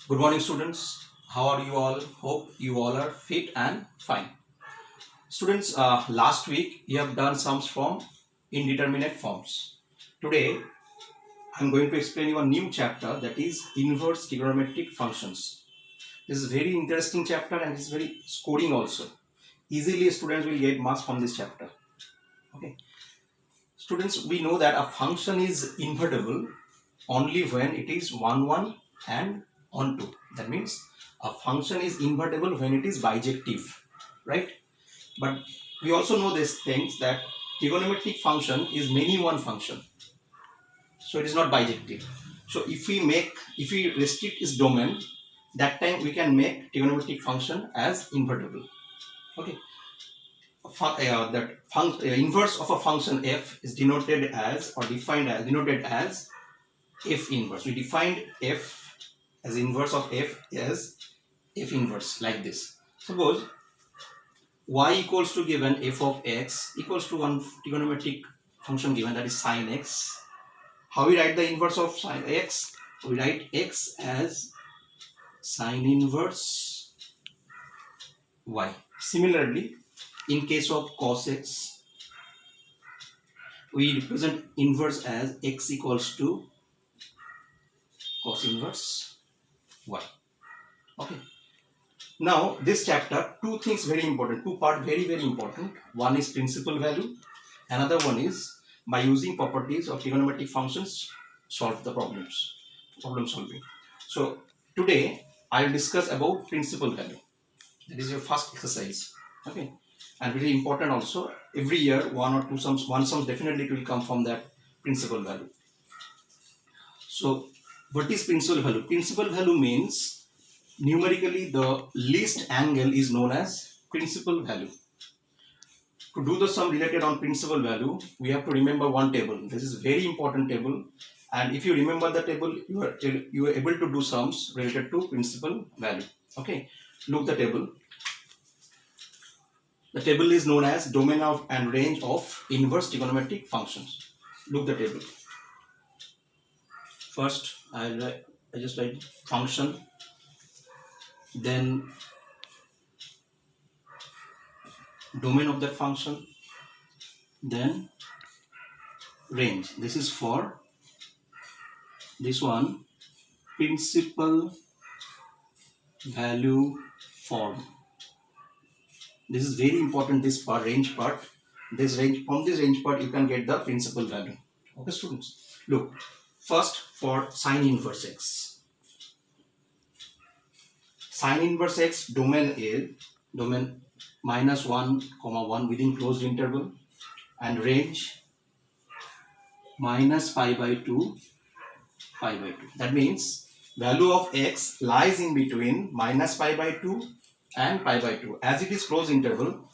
Good morning, students. How are you all? Hope you all are fit and fine. Students, last week you have done sums from indeterminate forms. Today, I'm going to explain you a new chapter, that is inverse trigonometric functions. This is very interesting chapter and it's very scoring also. Easily, students will get marks from this chapter. Okay, students, we know that a function is invertible only when it is 1 1 and on 2. That means a function is invertible when it is bijective, right? But we also know these things that trigonometric function is many one function, so it is not bijective. So if we restrict its domain, that time we can make trigonometric function as invertible. Okay, inverse of a function f is denoted as or denoted as f inverse. We defined f as inverse of f as f inverse like this. Suppose y equals to given f of x equals to one trigonometric function given, that is sin x. How we write the inverse of sin x? We write x as sin inverse y. Similarly, in case of cos x, we represent inverse as x equals to cos inverse y. Okay. Now this chapter, two things very important, two part very important. One is principal value, another one is by using properties of trigonometric functions solve the problem solving. So today I will discuss about principal value. That is your first exercise. Okay, and very important also. Every year one or two sums, one sum definitely will come from that principal value. So what is principal value? Principal value means numerically the least angle is known as principal value. To do the sum related on principal value, we have to remember one table. This is very important table, and if you remember the table, you are able to do sums related to principal value. Okay, look the table. The table is known as domain of and range of inverse trigonometric functions. Look the table. First, I just write function, then domain of that function, then range. This is for this one, principal value form. This is very important, this part, range part. This range, from this range part you can get the principal value. Okay, students, look first for sin inverse x. Sin inverse x domain is domain minus 1 comma 1 within closed interval, and range minus pi by 2 pi by 2. That means value of x lies in between minus pi by 2 and pi by 2. As it is closed interval,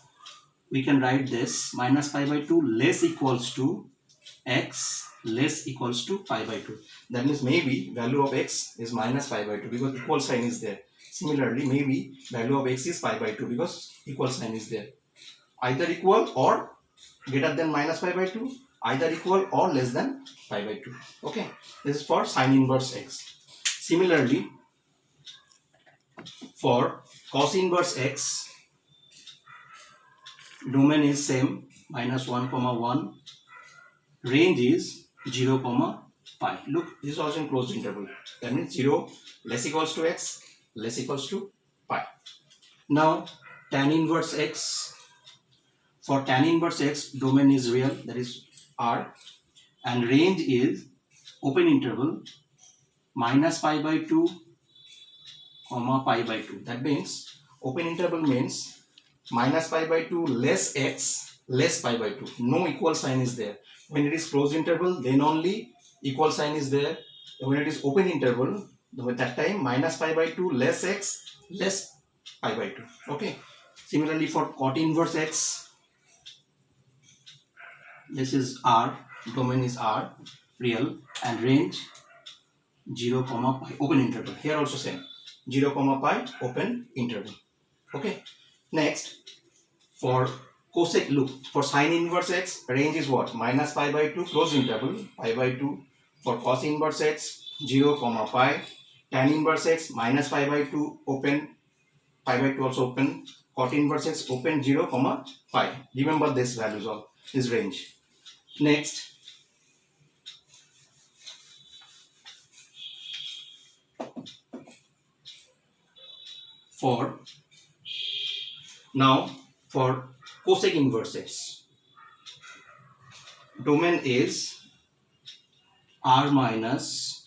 we can write this minus pi by 2 less equals to x less equals to pi by 2. That means maybe value of x is minus pi by 2 because equal sign is there. Similarly, maybe value of x is pi by 2 because equal sign is there. Either equal or greater than minus pi by 2, either equal or less than pi by 2. Okay, this is for sin inverse x. Similarly, for cos inverse x, domain is same, minus 1 comma 1, range is 0 comma pi. Look, this is also in closed interval. That means 0 less equals to x less equals to pi. Now tan inverse x. For tan inverse x, domain is real, that is R, and range is open interval minus pi by 2 comma pi by 2. That means open interval means minus pi by 2 less x less pi by 2. No equal sign is there. When it is closed interval, then only equal sign is there. When it is open interval, at that time minus pi by 2 less x less pi by 2. Okay. Similarly, for cot inverse x, this is R, domain is R, real, and range 0 comma pi, open interval. Here also same, 0 comma pi, open interval. Okay. Next, for cosec, look, for sin inverse x, range is what? Minus pi by 2, closed interval, pi by 2. For cos inverse x, 0 comma pi, tan inverse x minus pi by 2 open, pi by 2 also open, cot inverse x open 0 comma pi. Remember this values of this range. Next, for cosec inverse x, domain is r minus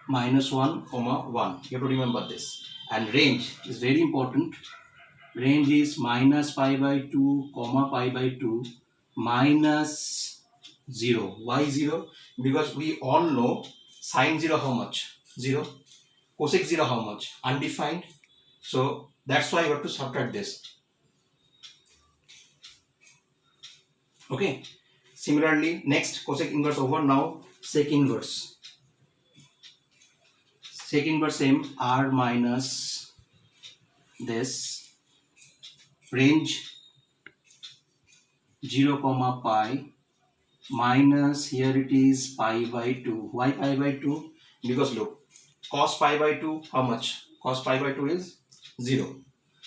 1 comma 1. You have to remember this. And range is very important. Range is minus pi by 2 comma pi by 2 minus 0. Why 0? Because we all know sine 0 how much? 0. Cosec 0 how much? Undefined. So that's why you have to subtract this. Okay. Similarly, next cosec inverse over. Now sec inverse. Sec inverse same, r minus this, range 0 comma pi minus, here it is pi by 2. Why pi by 2? Because look, cos pi by 2 how much? Cos pi by 2 is 0.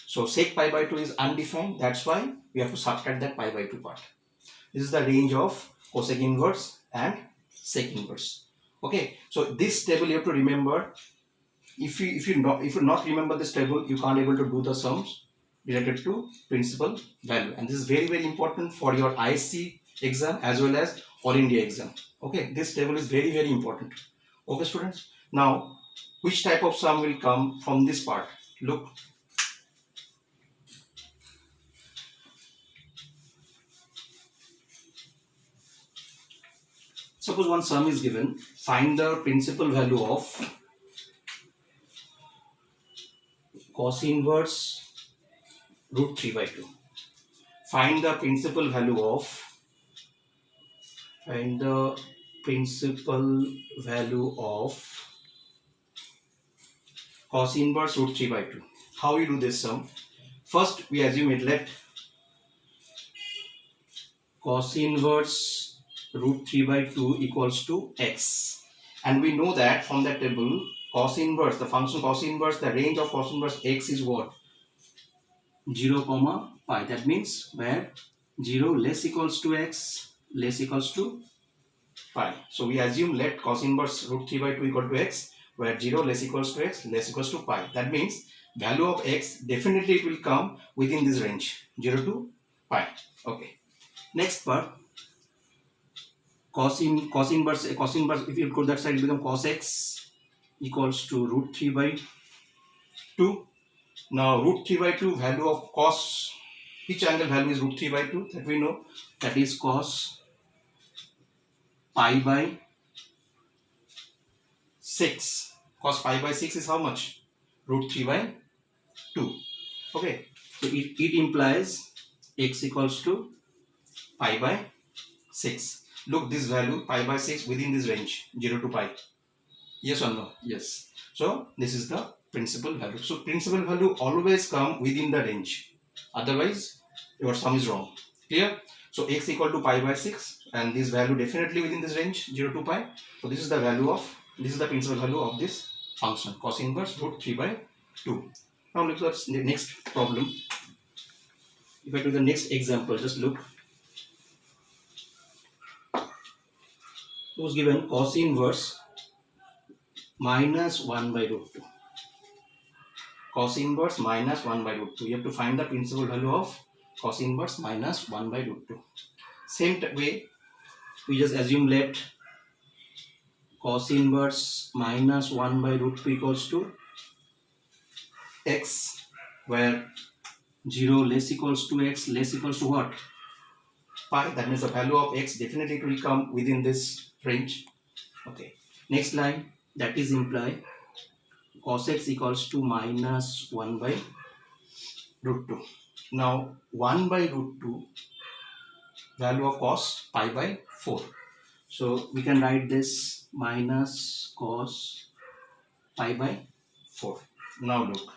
So sec pi by 2 is undefined. That's why we have to subtract that pi by 2 part. This is the range of cosec inverse and sec inverse. Okay, so this table you have to remember. If you not remember this table, you can't able to do the sums related to principal value. And this is very, very important for your ISC exam as well as All India exam. Okay, this table is very, very important. Okay, students. Now, which type of sum will come from this part? Look. Suppose one sum is given. Find the principal value of cos inverse root 3 by 2. Find the principal value of cos inverse root 3 by 2. How we do this sum? First, we assume it, let cos inverse root 3 by 2 equals to x. And we know that from that table, cos inverse, the function cos inverse, the range of cos inverse x is what? 0 comma pi. That means where 0 less equals to x, less equals to pi. So we assume let cos inverse root 3 by 2 equal to x, where 0 less equals to x, less equals to pi. That means value of x definitely it will come within this range, 0 to pi. Okay. Next part, cos inverse, if you go that side, it becomes cos x equals to root 3 by 2. Now root 3 by 2 value of cos, which angle value is root 3 by 2? That we know, that is cos pi by 6. Cos pi by 6 is how much? Root 3 by 2. Okay, so it implies x equals to pi by 6. Look, this value pi by 6 within this range, 0 to pi. Yes or no? Yes. So this is the principal value. So principal value always come within the range. Otherwise, your sum is wrong. Clear? So x equal to pi by 6, and this value definitely within this range, 0 to pi. So this is the value of, this is the principal value of this function, cos inverse root 3 by 2. Now look at the next problem. If I do the next example, just look. It was given cos inverse minus 1 by root 2. Cos inverse minus 1 by root 2. You have to find the principal value of cos inverse minus 1 by root 2. Same way, we just assume let cos inverse minus 1 by root 2 equals to x, where 0 less equals to x, less equals to what? Pi. That means the value of x definitely will come within this range. Okay. Next line, that is imply cos x equals to minus 1 by root 2. Now 1 by root 2 value of cos pi by 4. So we can write this minus cos pi by 4. Now look,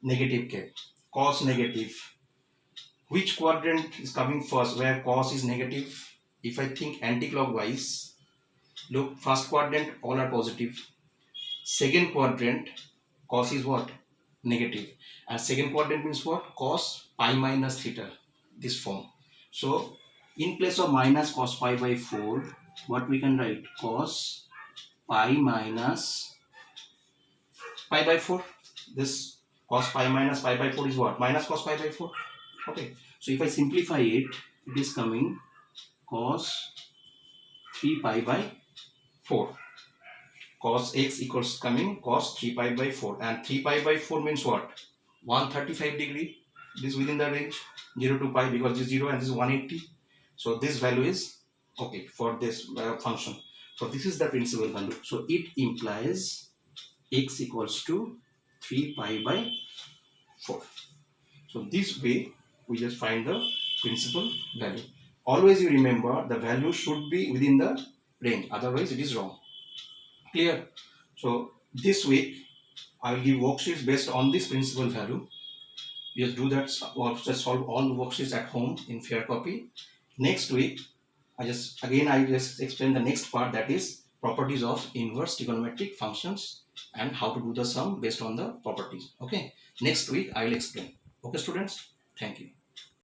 negative k, cos negative. Which quadrant is coming first where cos is negative? If I think anti-clockwise, look, first quadrant all are positive. second quadrant cos is what? Negative. And second quadrant means what? Cos pi minus theta, this form. So in place of minus cos pi by 4, what we can write? Cos pi minus pi by 4. This cos pi minus pi by 4 is what? Minus cos pi by 4. Okay. So if I simplify it, it is coming cos 3 pi by 4. Cos x equals coming cos 3 pi by 4. And 3 pi by 4 means what? 135 degree. This is within the range 0 to pi, because this is 0 and this is 180. So this value is okay for this function. So this is the principal value. So it implies x equals to 3 pi by 4. So this way we just find the principal value. Always you remember the value should be within the range, otherwise it is wrong. Clear? So this week I will give worksheets based on this principal value. Just do that, or just solve all the worksheets at home in fair copy. Next week I just explain the next part, that is properties of inverse trigonometric functions and how to do the sum based on the properties. Okay, next week I will explain. Okay students, thank you.